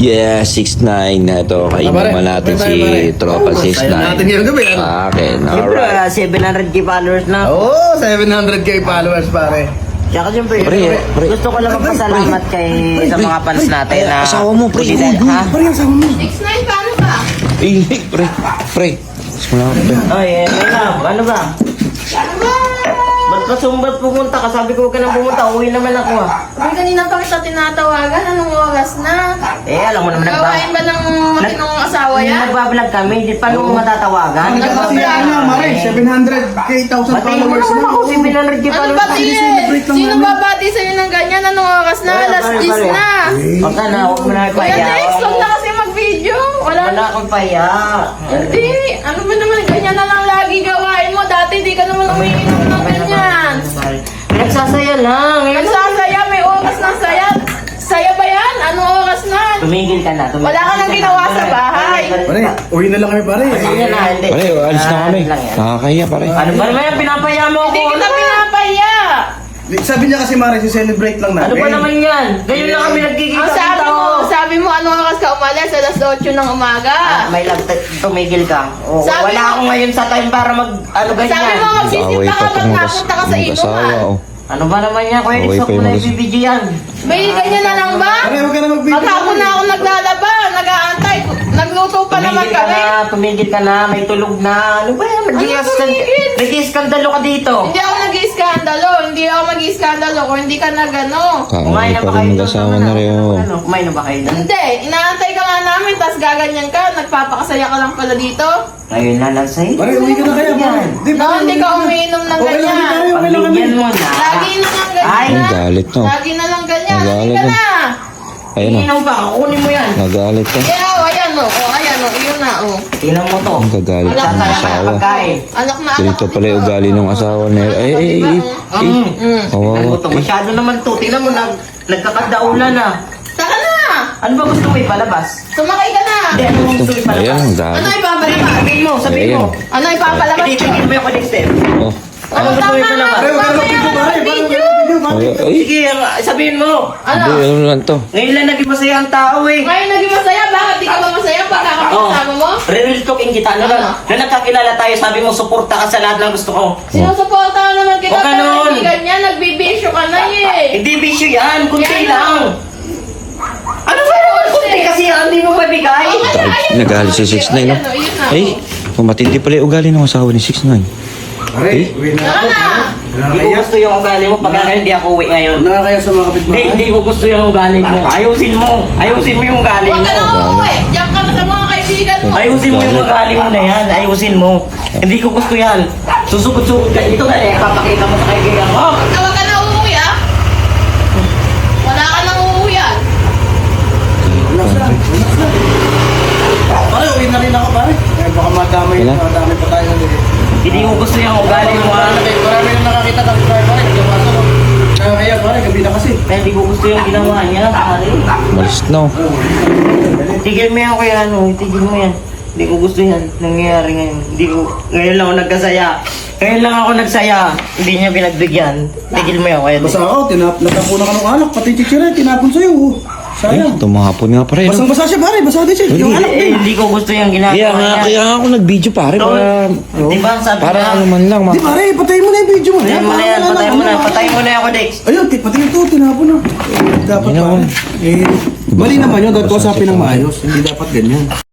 Yeah, 6'9". Ito, kainin naman natin si Tropa 6'9". natin ngayon gabi, ano? Akin, alright. 700k followers na. Oo, 700k followers, pare. Tsaka siyempre, Pre. gusto ko lang magpasalamat kay sa mga fans natin na... Asawa mo, pre. Ha? Pare, asawa mo. 6'9", paano ba? Pre. Wala ka, pre. Ay, ano ba? Ano ba? Ba't kasumbat pumunta ka? Sabi ko huwag ka nang pumunta, uwi naman ako ah. Ay, kanina pa kita tinatawagan. Anong oras na? Alam mo naman Gawain ba ng matinong asawa yan? Nagbablog kami, hindi pa nung matatawagan. Ang kasi ano, Mare, 700k thousand Pati mo followers naman na. ako, 700k Ano followers. ba, celebrate lang Sino namin. babati sa'yo ng ganyan? Anong oras na? Alas 10 na. Huwag ka na, huwag mo na Kuya ipaya. Dex, huwag na kasi mag-video. Wala Wala na. akong paya. Hindi. Ano ba naman? Ganyan na lang lagi gawain mo. Dati di ka naman umiinom ng ganyan. Nagsasaya lang. Nagsasaya, may oras na saya. Saya ba yan? Anong oras na? Tumigil ka na. Wala ka nang ginawa sa bahay. Pare, uwi na lang kami, pare. Sige na, hindi. Pare, alis na kami. Lang yan. Nakakaya, pare. Ano ba naman yan? Pinapaya mo ako. Hindi kita pinapaya. Sabi niya kasi, Mare, si-celebrate lang namin. Ano ba naman yan? Ganyan lang kami nagkikita. Ang sabi mo, anong oras ka umalis? Alas 8 ng umaga. May tumigil ka. Oh, Sabi wala mo- ako ngayon sa time para ano ganyan. Sabi mo, Away magsisimba pa ka itong pag napunta ka sa mag-asawa, inuman. oh. Ano ba naman yan? Kuya Away Dix, pa ako yung na mag-asawa. ibibidyo yan. May ganyan na lang ba? Pare, huwag ka na mag-video. Maghapon na ako naglalaba, nag-aantay. Nagluto pa naman kami. Tumigil ka na, may tulog na. Ano ba yan? tumigil? Nag-iiskandalo ka dito. Hindi ako nag-iiskandalo. Hindi ako mag-iiskandalo kung hindi ka nagano. Kaaway pa rin mag-asawa na rin, oh. Ano, kumain na ba kayo doon? Hindi, inaantay ka nga namin, tapos gaganyan ka, nagpapakasaya ka lang pala dito. Ngayon na lang sa'yo. Pare, uwi ka na kaya, pare. No, hindi ka umiinom ng Okay lang kami, ganyan. pare. Okay lang kami. Pagbigyan mo na. Lagi na lang Ay, ganyan. Nagalit, no? Lagi na lang ganyan. Nagalit, Hindi ka no? na. Ayun, oh. Ininom pa, kukunin mo yan. Nagalit ka. Ayan o. Ayan o. Iyon na o. Tingnan mo to. Ang gagalit Wala ng ka asawa. Pagkain. Anak na anak. Ganito pala yung ugali ng asawa na yun. Kawawa. Ito, masyado naman to. Tingnan mo, nagkakadaulan na. Saka na. Ano ba gusto mo ipalabas? Sumakay ka na. Hindi, ano mo gusto mo ipalabas? Ayan, ang Ano galit. ipapalabas? Sabihin mo. Ano ipapalabas? Itigil mo yung connected. Oh. Ano gusto mo ipalabas? Pare, huwag ka na mag-video, pare. Pare, huwag ka na mag-video, pare. Ay, Sige, sabihin mo. Ano? hindi, ano lang to. Ngayon lang naging masaya ang tao eh. Ngayon naging masaya. Bakit di ka ba masaya pag kakapagkasama mo? Real talking kita. Ano lang? Nung nagkakilala tayo, sabi mo, suporta ka sa lahat ng gusto ko. Sinusuportahan naman kita. Huwag Pero ganun. hindi ganyan. Nagbibisyo ka na eh. Hindi bisyo yan, kunti Yan, lang. Ano ba naman kunti kasi yan, hindi mo mabigay? Nagalit si 6'9", no? Ay, matindi pala yung ugali ng asawa ni 6'9". Pare, uwi na Saka ako. na. Hindi ko gusto yung ugali mo pag hindi ako uwi ngayon. Nakakaya sa mga kapitbahay. Hindi ko gusto yung ugali mo. Ayusin mo. Ayusin mo yung ugali Huwag mo. ka na uuwi. Diyan ka na sa mga kaibigan mo. Ayusin mo yung ugali mo na yan. Ayusin mo. Hindi ko gusto yan. Susukot-sukot ka. Ito na eh. Papakita mo sa kaibigan mo. Huwag ka na uuwi ah. Wala ka nang uuwi ah. Pare, uwi na rin ako, pare. Eh, baka madamay pa tayo ulit. Hindi ko gusto yung ugali mo. Marami na nakakita ng pare, pare. Kaya, pare, gabi na kasi. Kaya hindi ko gusto yung ginawa niya. Pare. Malis na, oh. Tigil mo yan kaya ano. Tigil mo yan. Hindi ko gusto yan. Nangyayari ngayon. Ngayon lang ako nagkasaya. Ngayon lang ako nagsaya. Hindi niya pinagbigyan. Tigil mo yan kaya. Basta ako, natapunan ka ng alak. Pati chichira, tinapon sa'yo. Ay, Sayang. tumahapon nga pare, no? Basang-basa siya, pare. Basa din siya. Yung alak din. Hindi ko gusto yung ginagawa Kaya nga ako nag-video pare, para... Diba sabi Para niya, ano man lang, Di, pare, patayin mo na yung video mo na Patayin mo na yan, patayin mo na ako, Dex. Ayun, pati ito, tinapon na. Dapat Yun pare. naman. Mali naman yun, dapat kausapin ng maayos. Hindi dapat ganyan.